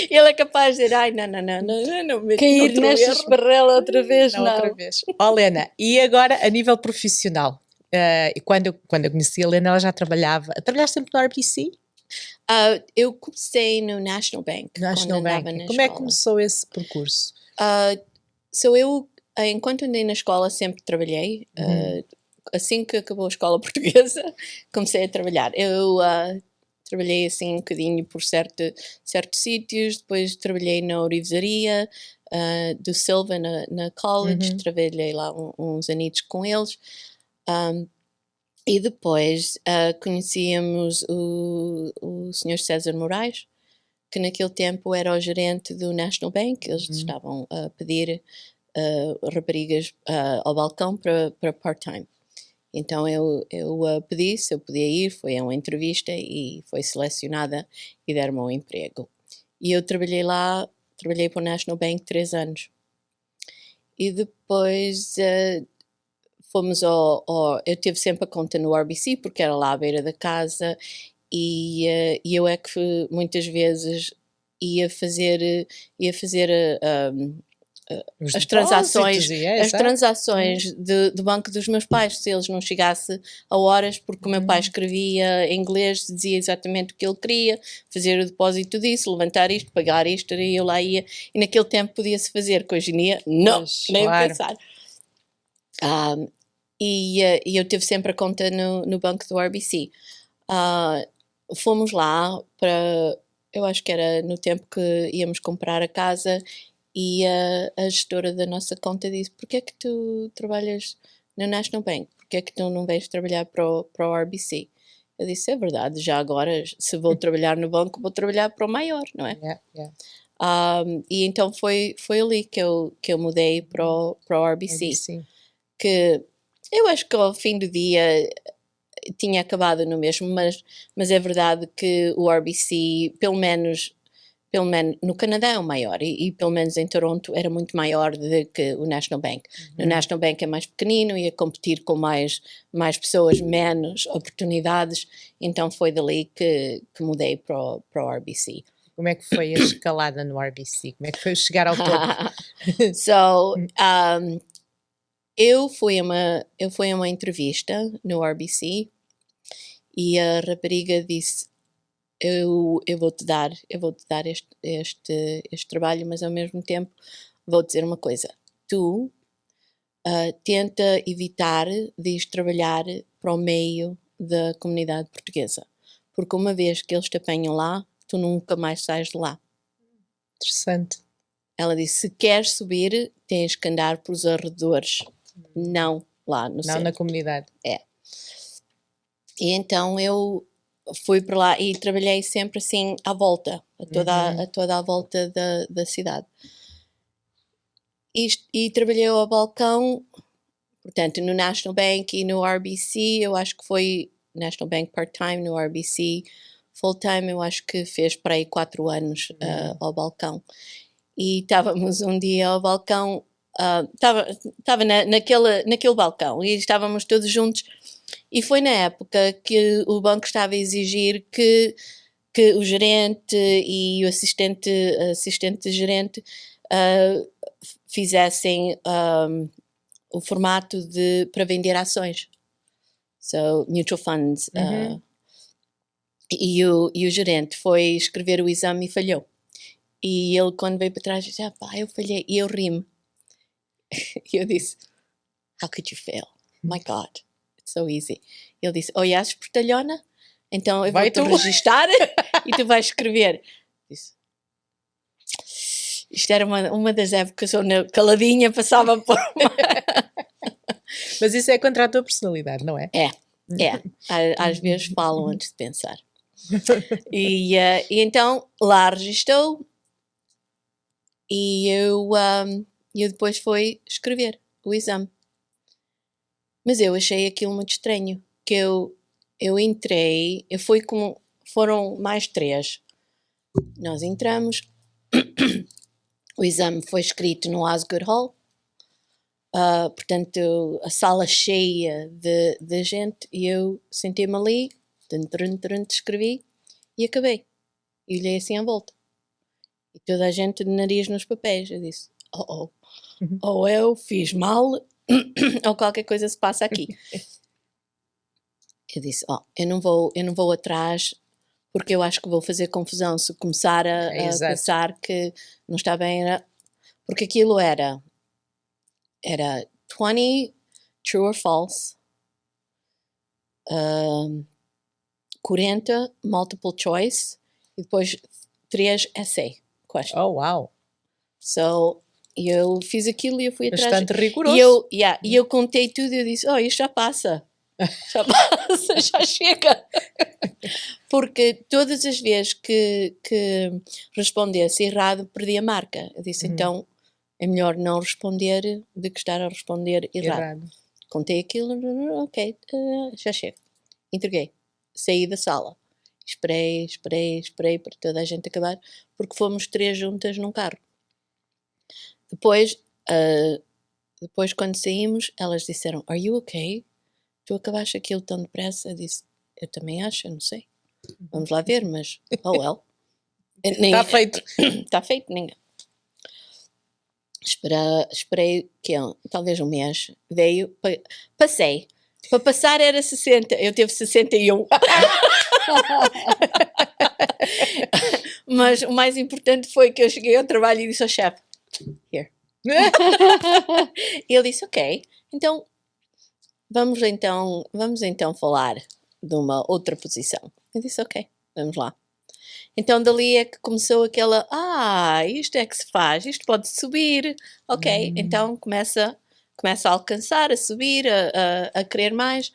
Ele é capaz de dizer, não cair nesta esparrela outra vez, não. Outra vez. Lena, e agora a nível profissional? Quando eu conheci a Lena, ela já trabalhava. Trabalhaste sempre no RBC? Eu comecei no National Bank. Como é que começou esse percurso? Eu, enquanto andei na escola, sempre trabalhei. Assim que acabou a escola portuguesa, comecei a trabalhar. Eu trabalhei assim um bocadinho por certos sítios, depois trabalhei na orivesaria do Silva na college, trabalhei lá uns anitos com eles. E depois conhecíamos o Sr. César Moraes, que naquele tempo era o gerente do National Bank. Eles estavam a pedir raparigas ao balcão para part-time. Então eu pedi se eu podia ir, foi a uma entrevista e foi selecionada e deram-me um emprego. E eu trabalhei para o National Bank 3 anos. E depois fomos eu tive sempre a conta no RBC, porque era lá à beira da casa, e eu é que muitas vezes ia fazer Os as transações, depósitos, as exato. transações do banco dos meus pais, se eles não chegasse a horas, porque o meu pai escrevia em inglês, dizia exatamente o que ele queria, fazer o depósito disso, levantar isto, pagar isto, e eu lá ia, e naquele tempo podia-se fazer, que hoje em dia, não, Pois, nem claro. pensar. E eu tive sempre a conta no banco do RBC. Fomos lá para, eu acho que era no tempo que íamos comprar a casa, e a gestora da nossa conta disse: porquê é que tu trabalhas no National Bank? Porquê é que tu não vens trabalhar para o RBC? Eu disse: é verdade, já agora, se vou trabalhar no banco, vou trabalhar para o maior, não é? Yeah. E então foi ali que eu mudei para o RBC, ABC. que eu acho que ao fim do dia tinha acabado no mesmo, mas é verdade que o RBC, pelo menos no Canadá é o maior, e pelo menos em Toronto era muito maior do que o National Bank. No National Bank é mais pequenino, ia competir com mais pessoas, menos oportunidades, então foi dali que mudei para o RBC. Como é que foi a escalada no RBC? Como é que foi chegar ao topo? So, eu fui a uma entrevista no RBC e a rapariga disse: eu vou-te dar este trabalho, mas ao mesmo tempo vou dizer uma coisa: tu tenta evitar de ir trabalhar para o meio da comunidade portuguesa, porque uma vez que eles te apanham lá, tu nunca mais sais de lá. Interessante. Ela disse: se queres subir, tens que andar para os arredores, não lá no Não centro. na comunidade. E então eu fui para lá e trabalhei sempre assim à volta, a toda a volta da cidade. E trabalhei ao balcão, portanto, no National Bank e no RBC, eu acho que foi National Bank part-time, no RBC full-time, eu acho que fez para aí 4 anos ao balcão. E estávamos um dia ao balcão, estava naquele balcão e estávamos todos juntos, e foi na época que o banco estava a exigir que o gerente e o assistente gerente fizessem o formato para vender ações, so mutual funds. E o gerente foi escrever o exame e falhou. E ele, quando veio para trás, disse: pá, eu falhei. E eu ri-me. E eu disse: how could you fail? My God, it's so easy. E ele disse: yes, espertalhona, então eu vou-te registar e tu vais escrever. Disse: isto era uma das épocas onde caladinha passava por uma... Mas isso é contra a tua personalidade, não é? É. Às vezes falam antes de pensar. E então lá registou, e eu depois fui escrever o exame. Mas eu achei aquilo muito estranho, que eu entrei, foram mais 3. Nós entramos, o exame foi escrito no Osgood Hall, portanto a sala cheia de gente, e eu sentei-me ali, escrevi e acabei. E olhei assim à volta. E toda a gente de nariz nos papéis. Eu disse: ou eu fiz mal, ou qualquer coisa se passa aqui. Eu disse: eu não vou atrás, porque eu acho que vou fazer confusão se começar a pensar que não está bem. Porque aquilo era 20 true or false, 40 multiple choice e depois 3 essay question. Oh, uau! So, eu fiz aquilo e eu fui atrás. Bastante rigoroso. E eu contei tudo e eu disse: isto já passa. Já passa, já chega. Porque todas as vezes que respondesse errado, perdi a marca. Eu disse: então é melhor não responder do que estar a responder errado. Contei aquilo, ok, já chega. Entreguei. Saí da sala. Esperei para toda a gente acabar, porque fomos 3 juntas num carro. Depois, quando saímos, elas disseram: are you okay? Tu acabaste aquilo tão depressa? Eu disse: eu também acho, eu não sei. Vamos lá ver, mas oh well. Está feito. Está feito, ninguém. Esperei que talvez um mês. Veio, passei. Para passar era 60, eu tive 61. Mas o mais importante foi que eu cheguei ao trabalho e disse ao chefe: Here. E ele disse: ok, então vamos então falar de uma outra posição. Eu disse: ok, vamos lá. Então dali é que começou aquela: isto é que se faz, isto pode subir. Ok, então começa a alcançar, a subir, a querer mais.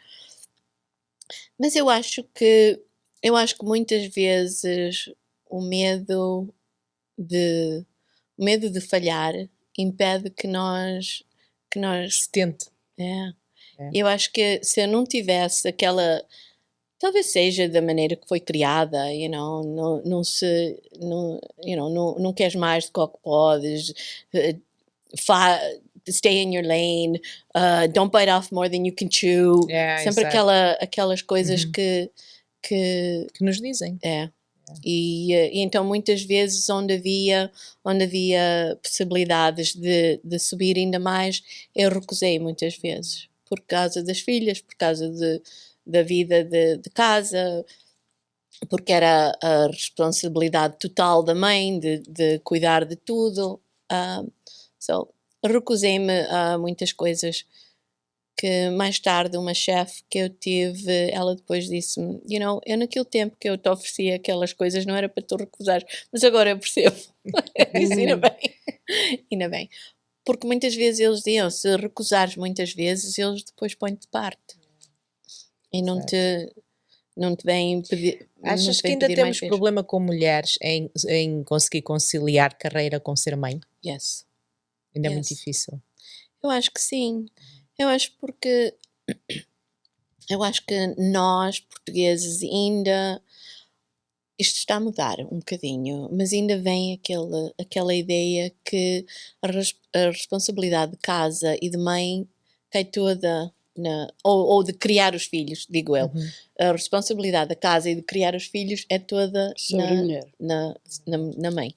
Mas eu acho que muitas vezes o medo de falhar impede que nós Se tente. É. Eu acho que se eu não tivesse aquela, talvez seja da maneira que foi criada, não queres mais do que o que podes, stay in your lane, don't bite off more than you can chew, sempre aquelas coisas que nos dizem. E então muitas vezes onde havia possibilidades de subir ainda mais, eu recusei muitas vezes, por causa das filhas, por causa da vida de casa, porque era a responsabilidade total da mãe de cuidar de tudo. Recusei-me a muitas coisas que mais tarde uma chefe que eu tive, ela depois disse-me, eu naquele tempo que eu te oferecia aquelas coisas não era para tu recusares, mas agora eu percebo. Eu disse: ainda bem. Porque muitas vezes eles diziam, se recusares muitas vezes, eles depois põem-te de parte. E não te vêm pedir. Achas que ainda temos problema com mulheres em conseguir conciliar carreira com ser mãe? Yes. Ainda é muito difícil. Eu acho que sim. Eu acho que nós, portugueses, ainda, isto está a mudar um bocadinho, mas ainda vem aquela ideia que a responsabilidade de casa e de mãe cai toda ou de criar os filhos, digo eu. A responsabilidade da casa e de criar os filhos é toda na mãe.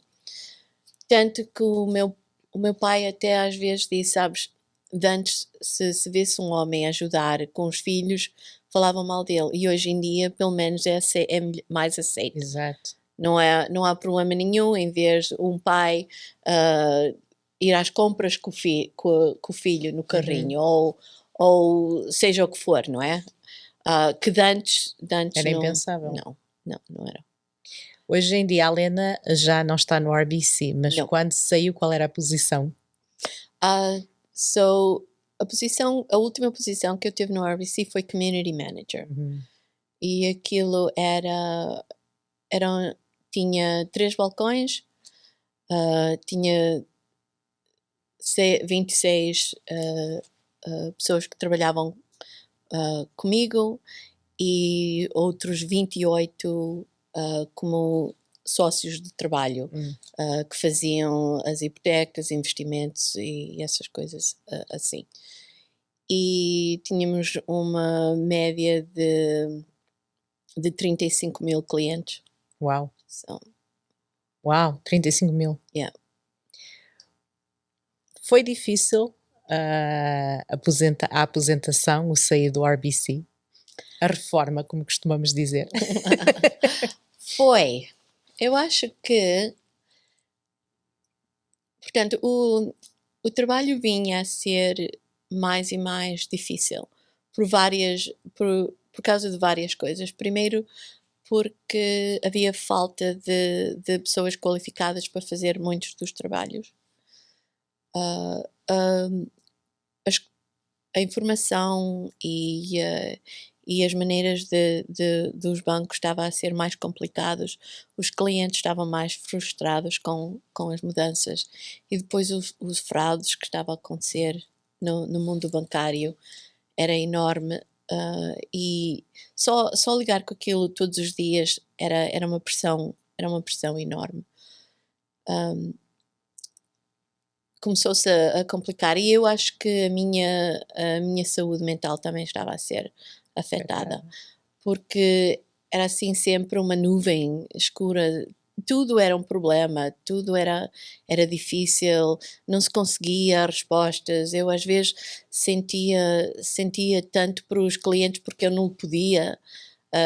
Tanto que o meu pai até às vezes diz, sabes, de antes, se visse um homem ajudar com os filhos, falavam mal dele. E hoje em dia, pelo menos, é mais aceito. Exato. Não há problema nenhum em vez de um pai ir às compras com o filho no carrinho, ou seja o que for, não é? Que de antes era não, impensável. Não era. Hoje em dia a Lena já não está no RBC, mas quando saiu, qual era a posição? A última posição que eu tive no RBC foi Community Manager. E aquilo tinha 3 balcões, tinha 26 pessoas que trabalhavam comigo e outros 28 como sócios de trabalho que faziam as hipotecas, investimentos e essas coisas assim. E tínhamos uma média de 35 mil clientes. Uau! Uau, 35 mil. Yeah. Foi difícil a aposentação, o sair do RBC? A reforma, como costumamos dizer? Foi. Eu acho que, portanto, o trabalho vinha a ser mais e mais difícil por causa de várias coisas. Primeiro, porque havia falta de pessoas qualificadas para fazer muitos dos trabalhos. A informação e as maneiras dos bancos estavam a ser mais complicados, os clientes estavam mais frustrados com as mudanças e depois os fraudes que estavam a acontecer no mundo bancário era enorme, e só ligar com aquilo todos os dias era uma pressão enorme. Começou-se a complicar e eu acho que a minha saúde mental também estava a ser afetada, porque era assim sempre uma nuvem escura tudo era um problema, tudo era difícil, não se conseguia respostas. Eu às vezes sentia tanto para os clientes porque eu não podia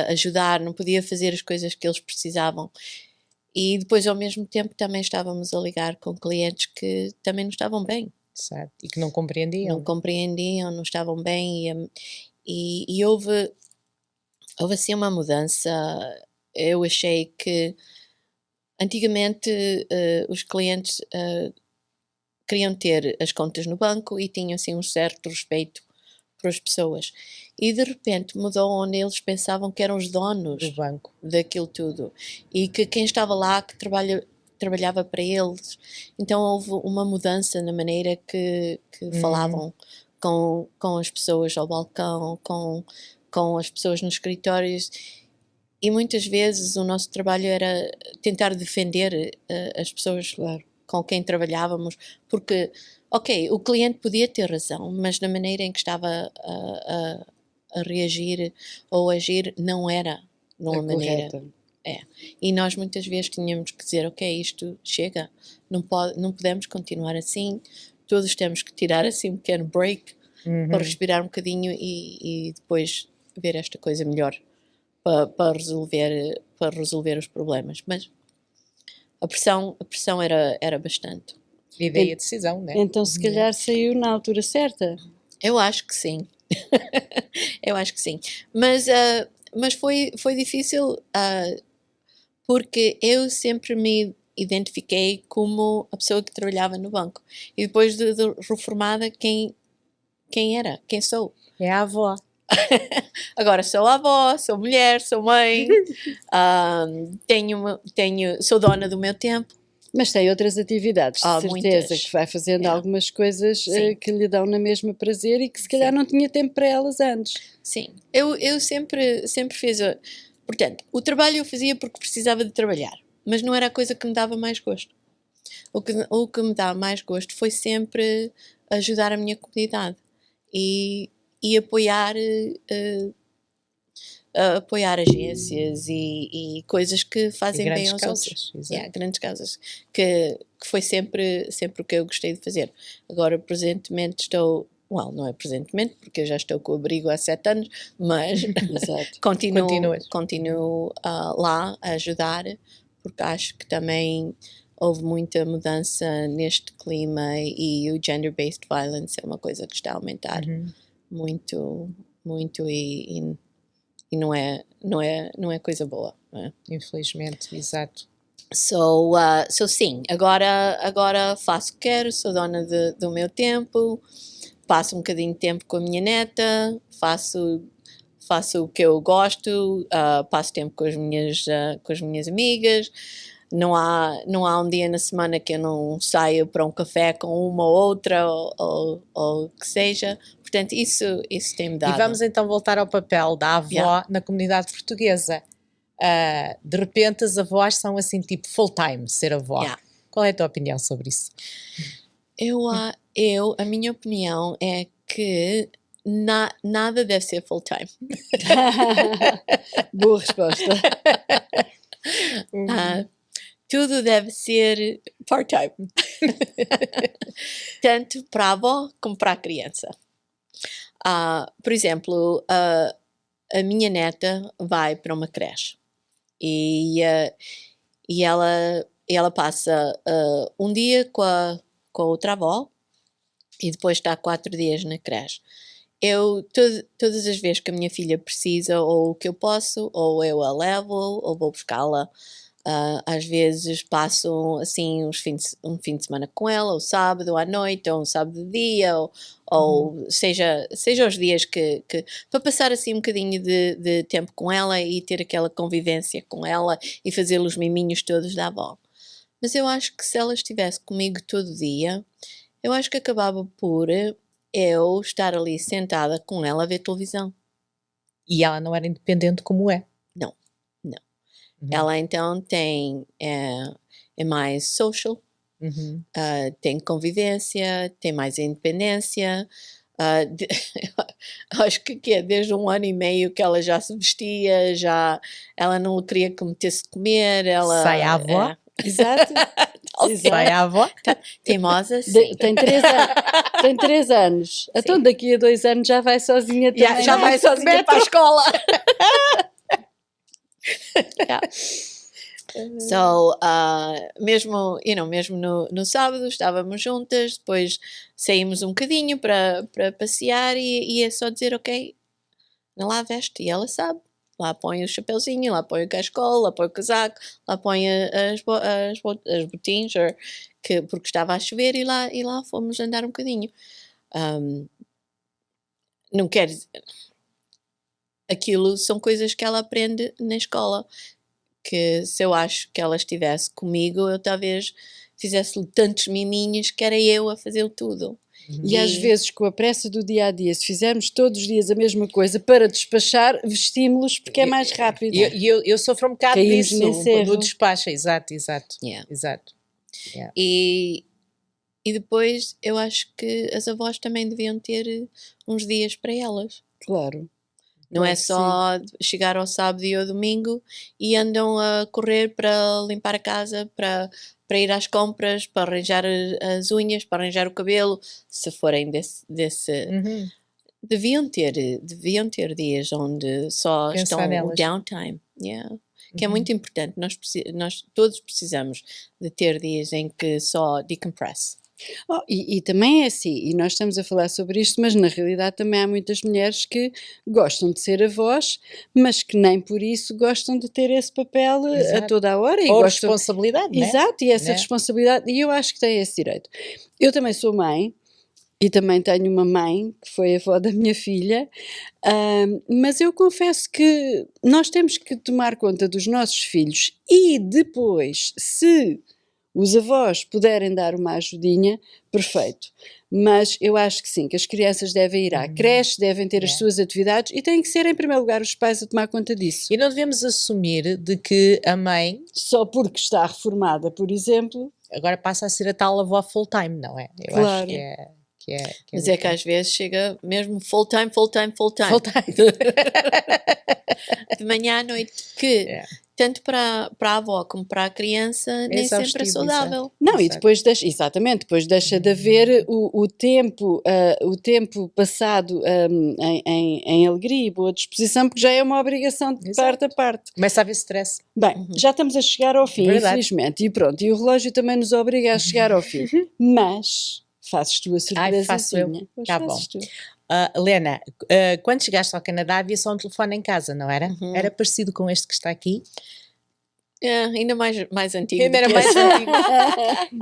ajudar, não podia fazer as coisas que eles precisavam. E depois, ao mesmo tempo, também estávamos a ligar com clientes que também não estavam bem. Certo. E que não compreendiam. Não compreendiam, não estavam bem e houve assim uma mudança. Eu achei que antigamente os clientes queriam ter as contas no banco e tinham assim um certo respeito para as pessoas. E de repente mudou onde eles pensavam que eram os donos do banco daquilo tudo e que quem estava lá que trabalhava para eles. Então houve uma mudança na maneira que falavam com as pessoas ao balcão, com as pessoas nos escritórios. E muitas vezes o nosso trabalho era tentar defender as pessoas com quem trabalhávamos, porque, ok, o cliente podia ter razão, mas na maneira em que estava a reagir ou agir não era numa maneira. E nós muitas vezes tínhamos que dizer, ok, isto chega, não podemos continuar assim, todos temos que tirar assim um pequeno break para respirar um bocadinho e depois ver esta coisa melhor para resolver os problemas. Mas a pressão era bastante. E daí a decisão, né? Então se calhar saiu na altura certa. Eu acho que sim. Eu acho que sim. Mas foi difícil porque eu sempre me identifiquei como a pessoa que trabalhava no banco. E depois de reformada, quem era? Quem sou? É a avó. Agora sou avó, sou mulher, sou mãe, sou dona do meu tempo. Mas tem outras atividades, de certeza, muitas. que vai fazendo algumas coisas que lhe dão na mesma prazer e que se calhar não tinha tempo para elas antes. Sim, eu sempre fiz... Portanto, o trabalho eu fazia porque precisava de trabalhar, mas não era a coisa que me dava mais gosto. O que me dá mais gosto foi sempre ajudar a minha comunidade e apoiar agências e coisas que fazem bem aos outros. Grandes causas, que foi sempre o que eu gostei de fazer. Agora, presentemente não é presentemente, porque eu já estou com o abrigo há 7 anos, mas continuo lá a ajudar, porque acho que também houve muita mudança neste clima e o gender-based violence é uma coisa que está a aumentar muito e não é coisa boa, não é? Infelizmente, exato. Sim, agora faço o que quero, sou dona do meu tempo, passo um bocadinho de tempo com a minha neta, faço o que eu gosto, passo tempo com as minhas amigas. Não há um dia na semana que eu não saio para um café com uma ou outra ou o que seja. Portanto, isso tem-me dado. E vamos então voltar ao papel da avó na comunidade portuguesa. De repente as avós são assim tipo full-time, ser avó. Qual é a tua opinião sobre isso? A minha opinião é que nada deve ser full-time. Boa resposta. Tudo deve ser part-time. Tanto para a avó como para a criança. Por exemplo, a minha neta vai para uma creche e ela passa um dia com a outra avó e depois está 4 dias na creche. Eu, todas as vezes que a minha filha precisa, ou que eu posso, ou eu a levo, ou vou buscá-la. Às vezes passo assim um fim de semana com ela, ou sábado à noite, ou um sábado de dia, ou seja os dias que para passar assim um bocadinho de tempo com ela e ter aquela convivência com ela e fazer os miminhos todos da avó. Mas eu acho que se ela estivesse comigo todo dia, eu acho que acabava por eu estar ali sentada com ela a ver televisão. E ela não era independente como é? Não. Ela então é mais social, tem convivência, tem mais independência, Acho que é desde 1 ano e meio que ela já se vestia, ela não queria que metesse de comer, Sai a avó. Exato. Sai a avó. Teimosa, sim. Tem 3 anos. Então daqui a 2 anos já vai sozinha também. Já vai sozinha para a escola. Yeah. So, mesmo no sábado estávamos juntas, depois saímos um bocadinho para passear e é só dizer, ok, não lá veste, e ela sabe. Lá põe o chapeuzinho, lá põe o cascol, lá põe o casaco, lá põe as botinhas, porque estava a chover e lá fomos andar um bocadinho. Não quer dizer... Aquilo são coisas que ela aprende na escola, que se eu acho que ela estivesse comigo, eu talvez fizesse-lhe tantos miminhos que era eu a fazê-lo tudo. E às vezes, com a pressa do dia-a-dia, se fizermos todos os dias a mesma coisa para despachar, vestimos-los porque é mais rápido. Eu sofro um bocado Caímos disso, do despacho, exato. Yeah. Exato. Yeah. E depois eu acho que as avós também deviam ter uns dias para elas. Claro. Não é só chegar ao sábado e ao domingo e andam a correr para limpar a casa, para ir às compras, para arranjar as unhas, para arranjar o cabelo, se forem desse... Deviam ter dias onde só Pensar estão nelas. o downtime. Yeah. Que é muito importante. Nós todos precisamos de ter dias em que só decompress. E também é assim, e nós estamos a falar sobre isto, mas na realidade também há muitas mulheres que gostam de ser avós, mas que nem por isso gostam de ter esse papel a toda a hora. Ou responsabilidade, não é? Exato, e essa responsabilidade, e eu acho que têm esse direito. Eu também sou mãe, e também tenho uma mãe, que foi avó da minha filha, mas eu confesso que nós temos que tomar conta dos nossos filhos e depois, se os avós puderem dar uma ajudinha, perfeito. Mas eu acho que sim, que as crianças devem ir à creche, devem ter as suas atividades e têm que ser, em primeiro lugar, os pais a tomar conta disso. E não devemos assumir de que a mãe... Só porque está reformada, por exemplo... Agora passa a ser a tal avó full-time, não é? Eu claro. acho que é mas é que às vezes chega mesmo full-time. De manhã à noite, que... Tanto para a avó como para a criança, nem sempre é saudável. Não, e depois depois deixa de haver o tempo passado em alegria e boa disposição, porque já é uma obrigação de parte a parte. Começa a haver stress. Bem, já estamos a chegar ao fim, infelizmente, e pronto, e o relógio também nos obriga a chegar ao fim, mas fazes tu a surpresa. Faço eu. Tá bom. Lena, quando chegaste ao Canadá havia só um telefone em casa, não era? Era parecido com este que está aqui? Ainda mais antigo. Ainda era mais antigo.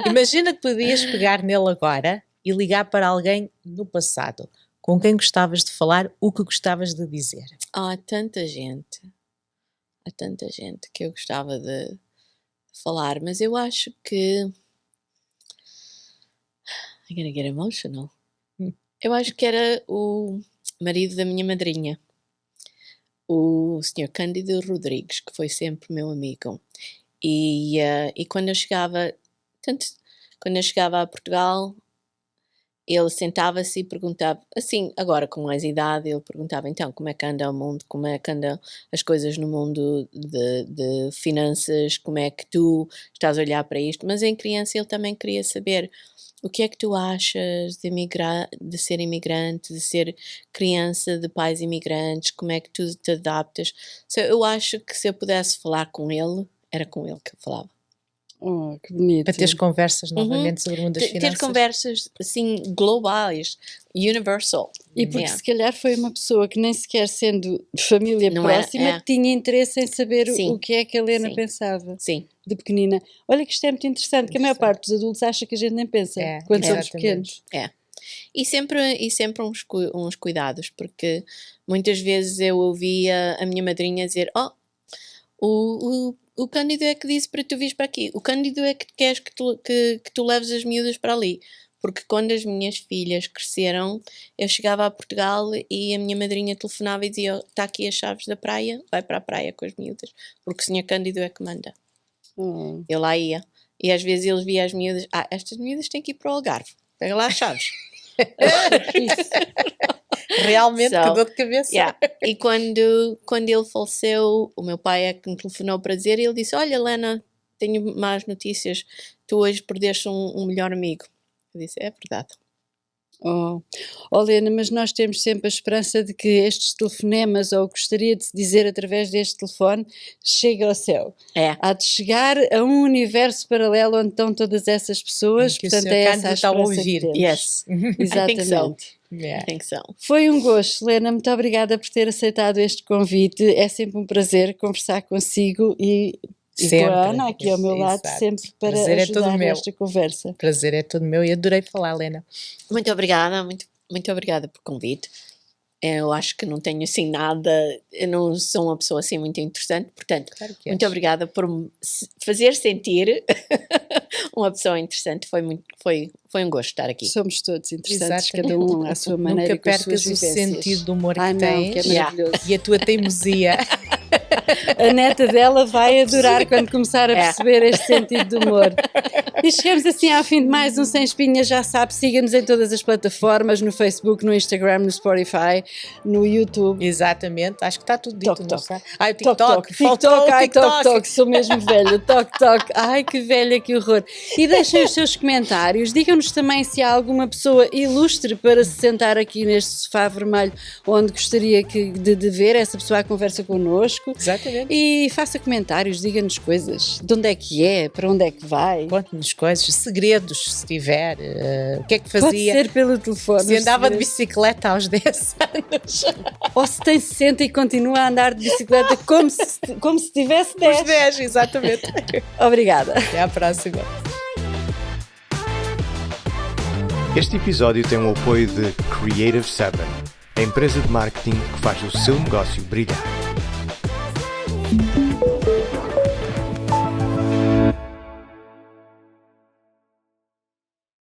Imagina que podias pegar nele agora e ligar para alguém no passado. Com quem gostavas de falar, o que gostavas de dizer? Há tanta gente que eu gostava de falar, mas eu acho que... I'm gonna get emotional. Eu acho que era o marido da minha madrinha, o Sr. Cândido Rodrigues, que foi sempre meu amigo. E quando eu chegava a Portugal, ele sentava-se e perguntava, assim, agora com mais idade, ele perguntava, então, como é que anda o mundo, como é que andam as coisas no mundo de finanças, como é que tu estás a olhar para isto, mas em criança ele também queria saber o que é que tu achas de ser imigrante, de ser criança de pais imigrantes, como é que tu te adaptas. Eu acho que se eu pudesse falar com ele, era com ele que eu falava. Oh, que bonito. Para teres conversas novamente sobre o mundo das finanças. Ter conversas assim globais, universal. E porque se calhar foi uma pessoa que nem sequer sendo de família próxima tinha interesse em saber o que é que a Helena pensava. Sim. De pequenina. Olha que isto é muito interessante, que a maior parte dos adultos acha que a gente nem pensa quando somos pequenos. E sempre uns cuidados, porque muitas vezes eu ouvia a minha madrinha dizer, o Cândido é que disse para tu vires para aqui, o Cândido é que queres que tu leves as miúdas para ali, porque quando as minhas filhas cresceram, eu chegava a Portugal e a minha madrinha telefonava e dizia, está aqui as chaves da praia, vai para a praia com as miúdas, porque o Sr. Cândido é que manda. Eu lá ia, e às vezes eles via as miúdas, estas miúdas têm que ir para o Algarve, pega lá as chaves. Realmente, que dor de cabeça. E quando ele faleceu, o meu pai é que me telefonou para dizer, e ele disse, olha, Helena, tenho más notícias, tu hoje perdeste um melhor amigo. Eu disse, é verdade. Helena, mas nós temos sempre a esperança de que estes telefonemas, ou gostaria de se dizer através deste telefone, chegue ao céu. Há de chegar a um universo paralelo onde estão todas essas pessoas, que portanto o é essa a está a esperança ouvir. que temos. Yes. Exatamente. I think so. Foi um gosto, Helena, muito obrigada por ter aceitado este convite, é sempre um prazer conversar consigo e com a Ana aqui ao meu lado, sempre para ajudar nesta conversa. Prazer é todo meu e adorei falar, Helena. Muito obrigada, muito obrigada por convite. Eu acho que não tenho assim nada, eu não sou uma pessoa assim muito interessante, portanto, muito obrigada por me fazer sentir uma pessoa interessante, foi um gosto estar aqui. Somos todos interessantes, cada um à sua maneira. Nunca percas o sentido do humor que tens, que é maravilhoso. E a tua teimosia. A neta dela vai adorar quando começar a perceber este sentido de humor. E chegamos assim ao fim de mais um Sem Espinhas. Já sabe, siga-nos em todas as plataformas, no Facebook, no Instagram, no Spotify, no YouTube. Exatamente, acho que está tudo dito. TikTok. Ai, o TikTok. TikTok, sou mesmo velha. TikTok, ai que velha, que horror. E deixem os seus comentários, digam-nos também se há alguma pessoa ilustre para se sentar aqui neste sofá vermelho onde gostaria de ver essa pessoa à conversa connosco. Exatamente. E faça comentários, diga-nos coisas, de onde é que é, para onde é que vai. Conte-nos coisas, segredos, se tiver, o que é que fazia. Pode ser pelo telefone. Se andava de bicicleta aos 10 anos. Ou se tem 60 e continua a andar de bicicleta como se tivesse 10. Os 10, exatamente. Obrigada. Até à próxima. Este episódio tem o apoio de Creative 7, a empresa de marketing que faz o seu negócio brilhar.